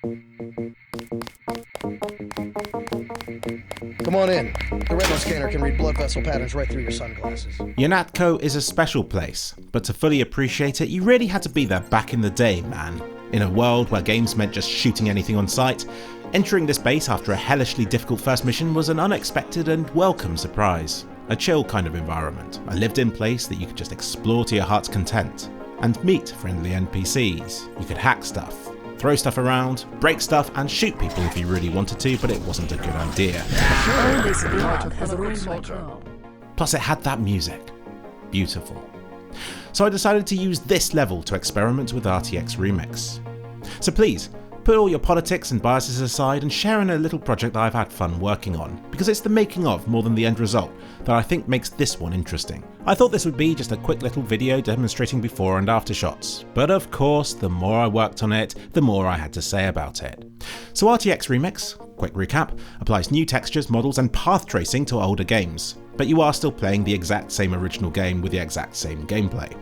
Come on in. The retinal scanner can read blood vessel patterns right through your sunglasses. Unatco is a special place, but to fully appreciate it, you really had to be there back in the day, man. In a world where games meant just shooting anything on sight, entering this base after a hellishly difficult first mission was an unexpected and welcome surprise. A chill kind of environment, a lived-in place that you could just explore to your heart's content, and meet friendly NPCs. You could hack stuff, throw stuff around, break stuff, and shoot people if you really wanted to, but it wasn't a good idea. Plus it had that music. Beautiful. So I decided to use this level to experiment with RTX Remix. So please, put all your politics and biases aside and share in a little project that I've had fun working on, because it's the making of more than the end result that I think makes this one interesting. I thought this would be just a quick little video demonstrating before and after shots, but of course the more I worked on it, the more I had to say about it. So RTX Remix, quick recap, applies new textures, models and path tracing to older games, but you are still playing the exact same original game with the exact same gameplay.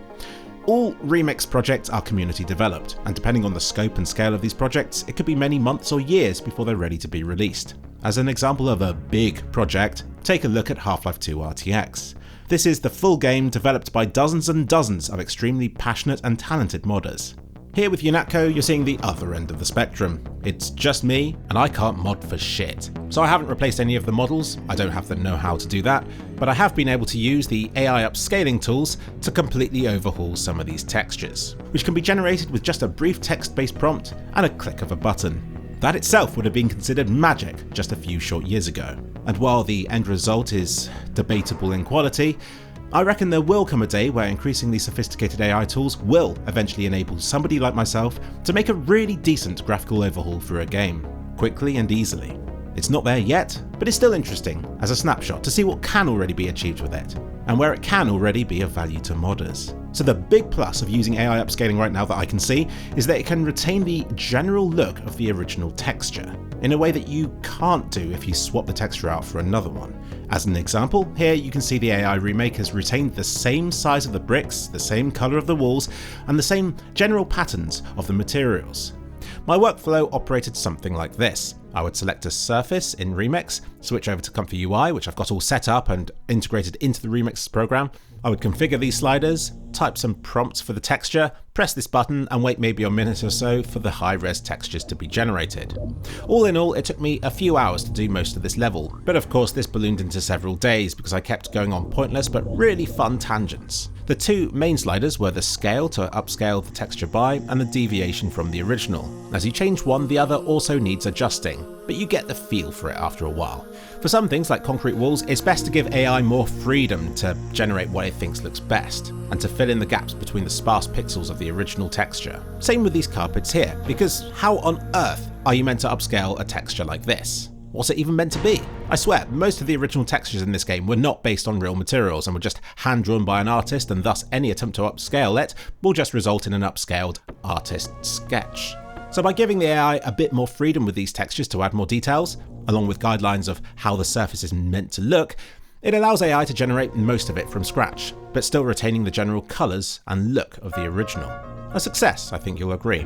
All Remix projects are community developed, and depending on the scope and scale of these projects, it could be many months or years before they're ready to be released. As an example of a big project, take a look at Half-Life 2 RTX. This is the full game developed by dozens and dozens of extremely passionate and talented modders. Here with Unatco, you're seeing the other end of the spectrum. It's just me, and I can't mod for shit. So I haven't replaced any of the models, I don't have the know-how to do that, but I have been able to use the AI upscaling tools to completely overhaul some of these textures, which can be generated with just a brief text-based prompt and a click of a button. That itself would have been considered magic just a few short years ago. And while the end result is debatable in quality, I reckon there will come a day where increasingly sophisticated AI tools will eventually enable somebody like myself to make a really decent graphical overhaul for a game, quickly and easily. It's not there yet, but it's still interesting as a snapshot to see what can already be achieved with it, and where it can already be of value to modders. So the big plus of using AI upscaling right now that I can see is that it can retain the general look of the original texture, in a way that you can't do if you swap the texture out for another one. As an example, here you can see the AI remake has retained the same size of the bricks, the same colour of the walls, and the same general patterns of the materials. My workflow operated something like this. I would select a surface in Remix, switch over to Comfyui, which I've got all set up and integrated into the Remix program. I would configure these sliders, type some prompts for the texture, press this button and wait maybe a minute or so for the high-res textures to be generated. All in all, it took me a few hours to do most of this level, but of course this ballooned into several days because I kept going on pointless but really fun tangents. The two main sliders were the scale to upscale the texture by and the deviation from the original. As you change one, the other also needs adjusting, but you get the feel for it after a while. For some things like concrete walls, it's best to give AI more freedom to generate what it thinks looks best, and to fill in the gaps between the sparse pixels of the original texture. Same with these carpets here, because how on earth are you meant to upscale a texture like this? What's it even meant to be? I swear, most of the original textures in this game were not based on real materials and were just hand-drawn by an artist, and thus any attempt to upscale it will just result in an upscaled artist sketch. So by giving the AI a bit more freedom with these textures to add more details, along with guidelines of how the surface is meant to look, it allows AI to generate most of it from scratch, but still retaining the general colours and look of the original. A success, I think you'll agree.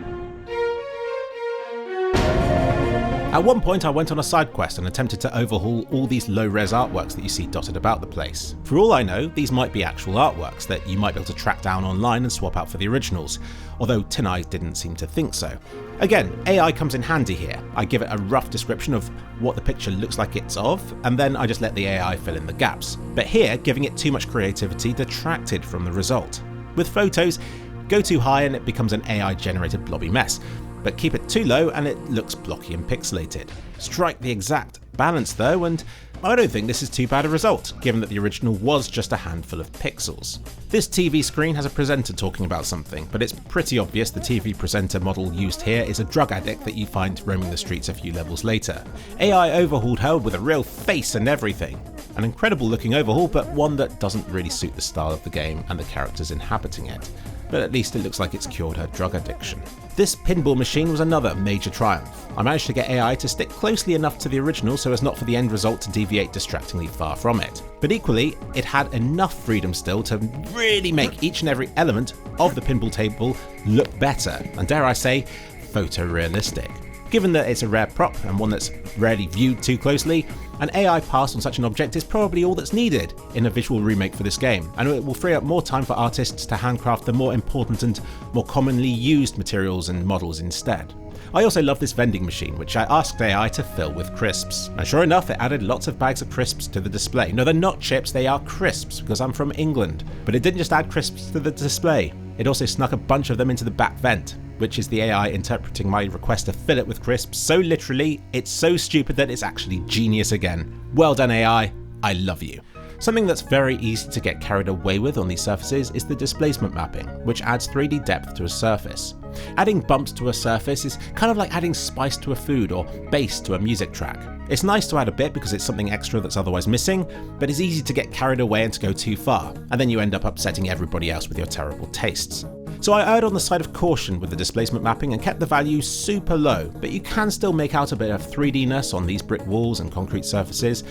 At one point I went on a side quest and attempted to overhaul all these low-res artworks that you see dotted about the place. For all I know, these might be actual artworks that you might be able to track down online and swap out for the originals, although Tinai didn't seem to think so. Again, AI comes in handy here. I give it a rough description of what the picture looks like it's of, and then I just let the AI fill in the gaps. But here, giving it too much creativity detracted from the result. With photos, go too high and it becomes an AI-generated blobby mess. But keep it too low and it looks blocky and pixelated. Strike the exact balance though, and I don't think this is too bad a result, given that the original was just a handful of pixels. This TV screen has a presenter talking about something, but it's pretty obvious the TV presenter model used here is a drug addict that you find roaming the streets a few levels later. AI overhauled her with a real face and everything. An incredible looking overhaul, but one that doesn't really suit the style of the game and the characters inhabiting it. But at least it looks like it's cured her drug addiction. This pinball machine was another major triumph. I managed to get AI to stick closely enough to the original so as not for the end result to deviate distractingly far from it. But equally, it had enough freedom still to really make each and every element of the pinball table look better, and dare I say, photorealistic. Given that it's a rare prop and one that's rarely viewed too closely, an AI pass on such an object is probably all that's needed in a visual remake for this game, and it will free up more time for artists to handcraft the more important and more commonly used materials and models instead. I also love this vending machine, which I asked AI to fill with crisps. And sure enough, it added lots of bags of crisps to the display. No, they're not chips, they are crisps, because I'm from England. But it didn't just add crisps to the display, it also snuck a bunch of them into the back vent, which is the AI interpreting my request to fill it with crisps so literally, it's so stupid that it's actually genius again. Well done AI, I love you. Something that's very easy to get carried away with on these surfaces is the displacement mapping, which adds 3D depth to a surface. Adding bumps to a surface is kind of like adding spice to a food or bass to a music track. It's nice to add a bit because it's something extra that's otherwise missing, but it's easy to get carried away and to go too far, and then you end up upsetting everybody else with your terrible tastes. So I erred on the side of caution with the displacement mapping and kept the value super low, but you can still make out a bit of 3D-ness on these brick walls and concrete surfaces,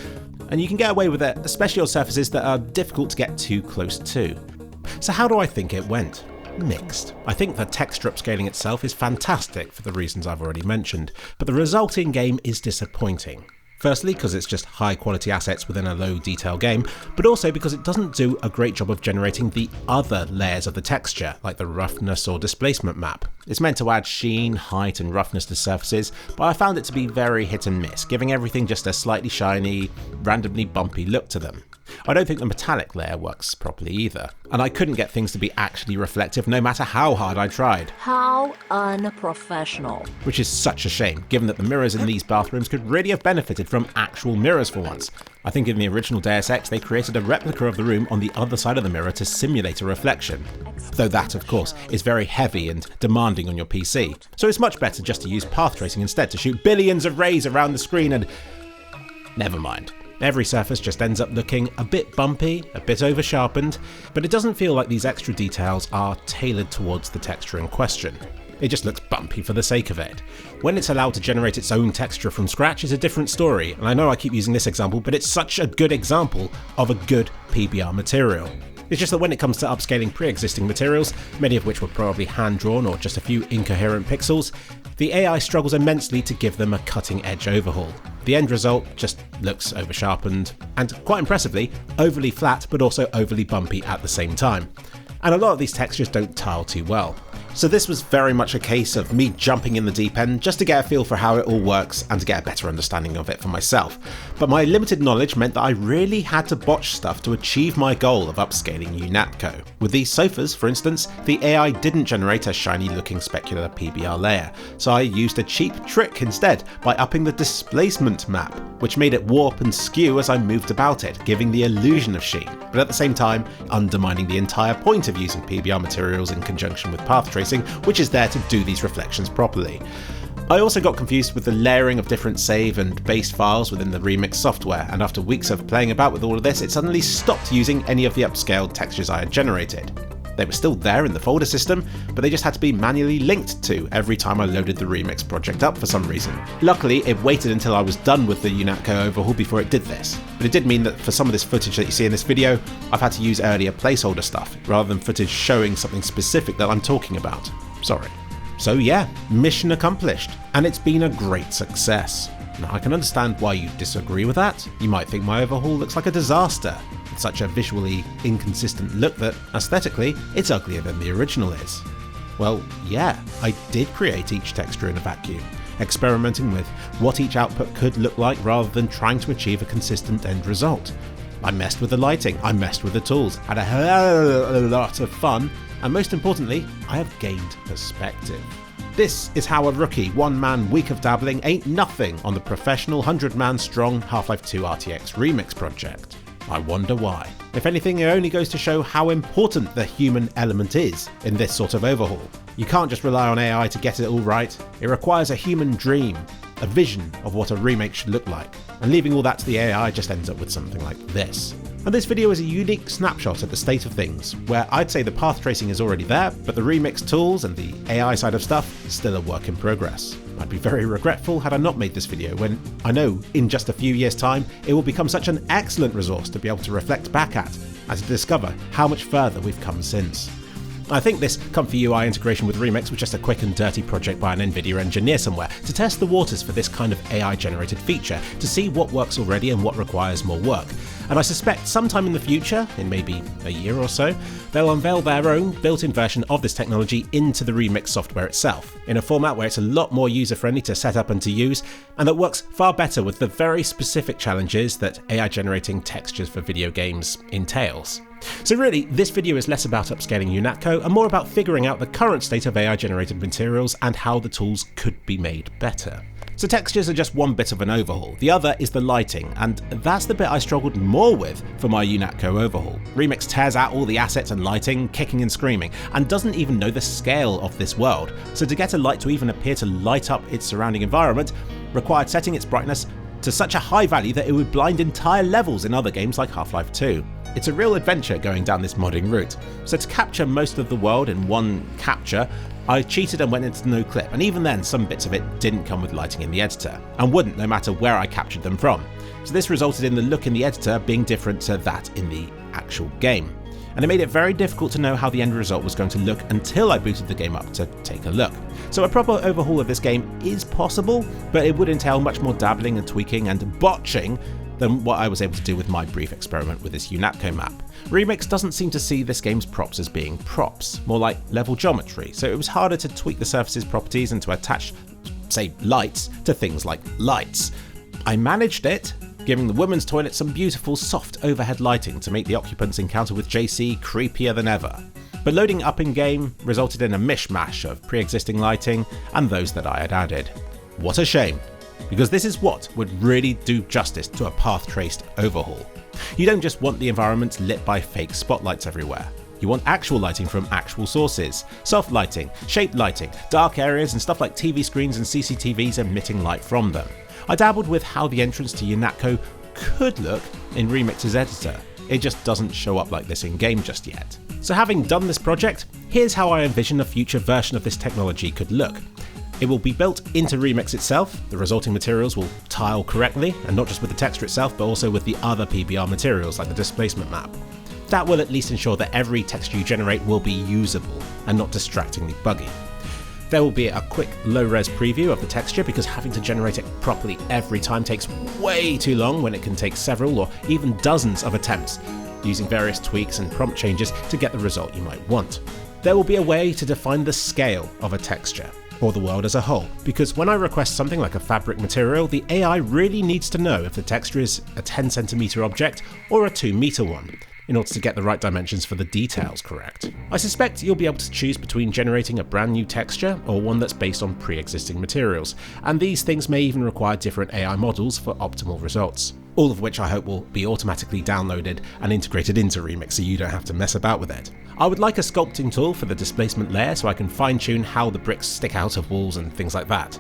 and you can get away with it, especially on surfaces that are difficult to get too close to. So how do I think it went? Mixed. I think the texture upscaling itself is fantastic for the reasons I've already mentioned, but the resulting game is disappointing. Firstly, because it's just high quality assets within a low detail game, but also because it doesn't do a great job of generating the other layers of the texture, like the roughness or displacement map. It's meant to add sheen, height and roughness to surfaces, but I found it to be very hit and miss, giving everything just a slightly shiny, randomly bumpy look to them. I don't think the metallic layer works properly either, and I couldn't get things to be actually reflective no matter how hard I tried. How unprofessional. Which is such a shame, given that the mirrors in these bathrooms could really have benefited from actual mirrors for once. I think in the original Deus Ex they created a replica of the room on the other side of the mirror to simulate a reflection. Though that, of course, is very heavy and demanding on your PC, so it's much better just to use path tracing instead to shoot billions of rays around the screen and... never mind. Every surface just ends up looking a bit bumpy, a bit over-sharpened, but it doesn't feel like these extra details are tailored towards the texture in question. It just looks bumpy for the sake of it. When it's allowed to generate its own texture from scratch is a different story, and I know I keep using this example, but it's such a good example of a good PBR material. It's just that when it comes to upscaling pre-existing materials, many of which were probably hand-drawn or just a few incoherent pixels, the AI struggles immensely to give them a cutting-edge overhaul. The end result just looks over-sharpened, and quite impressively, overly flat but also overly bumpy at the same time. And a lot of these textures don't tile too well. So this was very much a case of me jumping in the deep end just to get a feel for how it all works and to get a better understanding of it for myself. But my limited knowledge meant that I really had to botch stuff to achieve my goal of upscaling Unatco. With these sofas, for instance, the AI didn't generate a shiny looking specular PBR layer, so I used a cheap trick instead by upping the displacement map, which made it warp and skew as I moved about it, giving the illusion of sheen, but at the same time undermining the entire point of using PBR materials in conjunction with path tracing, which is there to do these reflections properly. I also got confused with the layering of different save and base files within the Remix software, and after weeks of playing about with all of this, it suddenly stopped using any of the upscaled textures I had generated. They were still there in the folder system, but they just had to be manually linked to every time I loaded the Remix project up for some reason. Luckily, it waited until I was done with the Unatco overhaul before it did this, but it did mean that for some of this footage that you see in this video, I've had to use earlier placeholder stuff, rather than footage showing something specific that I'm talking about. Sorry. So yeah, mission accomplished, and it's been a great success. Now I can understand why you disagree with that. You might think my overhaul looks like a disaster, with such a visually inconsistent look that, aesthetically, it's uglier than the original is. Well, yeah, I did create each texture in a vacuum, experimenting with what each output could look like rather than trying to achieve a consistent end result. I messed with the lighting, I messed with the tools, had a hell of a lot of fun, and most importantly, I have gained perspective. This is how a rookie one-man week of dabbling ain't nothing on the professional 100-man strong Half-Life 2 RTX Remix project. I wonder why. If anything, it only goes to show how important the human element is in this sort of overhaul. You can't just rely on AI to get it all right. It requires a human dream, a vision of what a remake should look like, and leaving all that to the AI just ends up with something like this. And this video is a unique snapshot at the state of things, where I'd say the path tracing is already there, but the remix tools and the AI side of stuff is still a work in progress. I'd be very regretful had I not made this video, when I know in just a few years' time it will become such an excellent resource to be able to reflect back at and to discover how much further we've come since. I think this Comfyui integration with Remix was just a quick and dirty project by an NVIDIA engineer somewhere to test the waters for this kind of AI-generated feature, to see what works already and what requires more work. And I suspect sometime in the future, in maybe a year or so, they'll unveil their own built-in version of this technology into the Remix software itself, in a format where it's a lot more user-friendly to set up and to use, and that works far better with the very specific challenges that AI-generating textures for video games entails. So really, this video is less about upscaling Unatco and more about figuring out the current state of AI-generated materials and how the tools could be made better. So textures are just one bit of an overhaul, the other is the lighting, and that's the bit I struggled more with for my Unatco overhaul. Remix tears out all the assets and lighting, kicking and screaming, and doesn't even know the scale of this world, so to get a light to even appear to light up its surrounding environment required setting its brightness to such a high value that it would blind entire levels in other games like Half-Life 2. It's a real adventure going down this modding route. So to capture most of the world in one capture, I cheated and went into no clip, and even then some bits of it didn't come with lighting in the editor, and wouldn't no matter where I captured them from. So this resulted in the look in the editor being different to that in the actual game. And it made it very difficult to know how the end result was going to look until I booted the game up to take a look. So a proper overhaul of this game is possible, but it would entail much more dabbling and tweaking and botching than what I was able to do with my brief experiment with this Unatco map. Remix doesn't seem to see this game's props as being props, more like level geometry, so it was harder to tweak the surface's properties and to attach, say, lights to things like lights. I managed it, giving the women's toilet some beautiful soft overhead lighting to make the occupants' encounter with JC creepier than ever. But loading up in-game resulted in a mishmash of pre-existing lighting and those that I had added. What a shame, because this is what would really do justice to a path-traced overhaul. You don't just want the environments lit by fake spotlights everywhere. You want actual lighting from actual sources. Soft lighting, shaped lighting, dark areas and stuff like TV screens and CCTVs emitting light from them. I dabbled with how the entrance to Unatco could look in Remix's editor. It just doesn't show up like this in game just yet. So having done this project, here's how I envision a future version of this technology could look. It will be built into Remix itself, the resulting materials will tile correctly, and not just with the texture itself but also with the other PBR materials like the displacement map. That will at least ensure that every texture you generate will be usable and not distractingly buggy. There will be a quick low-res preview of the texture because having to generate it properly every time takes way too long when it can take several or even dozens of attempts, using various tweaks and prompt changes to get the result you might want. There will be a way to define the scale of a texture, or the world as a whole, because when I request something like a fabric material, the AI really needs to know if the texture is a 10cm object or a 2m one, in order to get the right dimensions for the details correct. I suspect you'll be able to choose between generating a brand new texture or one that's based on pre-existing materials, and these things may even require different AI models for optimal results. All of which I hope will be automatically downloaded and integrated into Remix so you don't have to mess about with it. I would like a sculpting tool for the displacement layer so I can fine-tune how the bricks stick out of walls and things like that.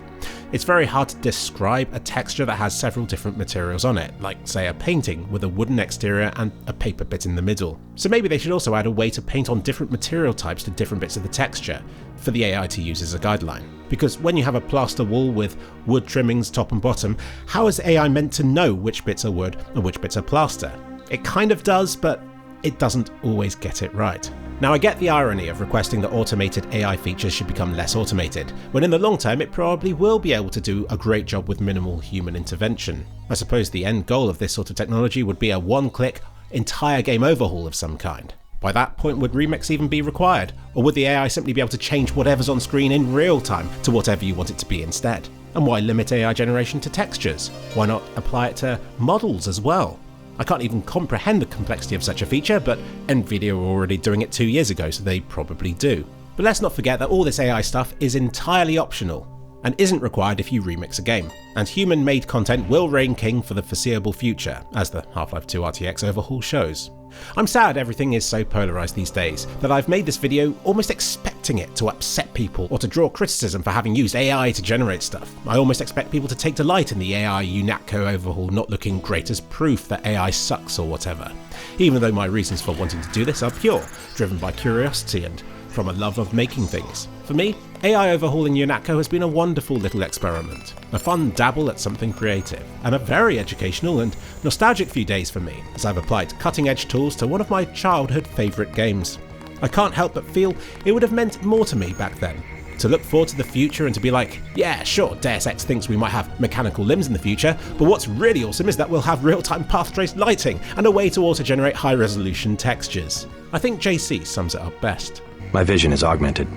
It's very hard to describe a texture that has several different materials on it, like say a painting with a wooden exterior and a paper bit in the middle. So maybe they should also add a way to paint on different material types to different bits of the texture, for the AI to use as a guideline. Because when you have a plaster wall with wood trimmings top and bottom, how is AI meant to know which bits are wood and which bits are plaster? It kind of does, but it doesn't always get it right. Now I get the irony of requesting that automated AI features should become less automated, when in the long term it probably will be able to do a great job with minimal human intervention. I suppose the end goal of this sort of technology would be a one-click, entire game overhaul of some kind. By that point, would Remix even be required? Or would the AI simply be able to change whatever's on screen in real time to whatever you want it to be instead? And why limit AI generation to textures? Why not apply it to models as well? I can't even comprehend the complexity of such a feature, but NVIDIA were already doing it 2 years ago, so they probably do. But let's not forget that all this AI stuff is entirely optional, and isn't required if you remix a game. And human-made content will reign king for the foreseeable future, as the Half-Life 2 RTX overhaul shows. I'm sad everything is so polarised these days, that I've made this video almost expecting it to upset people or to draw criticism for having used AI to generate stuff. I almost expect people to take delight in the AI Unatco overhaul not looking great as proof that AI sucks or whatever. Even though my reasons for wanting to do this are pure, driven by curiosity and from a love of making things. For me, AI overhauling Unatco has been a wonderful little experiment, a fun dabble at something creative, and a very educational and nostalgic few days for me as I've applied cutting-edge tools to one of my childhood favourite games. I can't help but feel it would have meant more to me back then. To look forward to the future and to be like, yeah, sure, Deus Ex thinks we might have mechanical limbs in the future, but what's really awesome is that we'll have real-time path-traced lighting and a way to auto-generate high-resolution textures. I think JC sums it up best. My vision is augmented.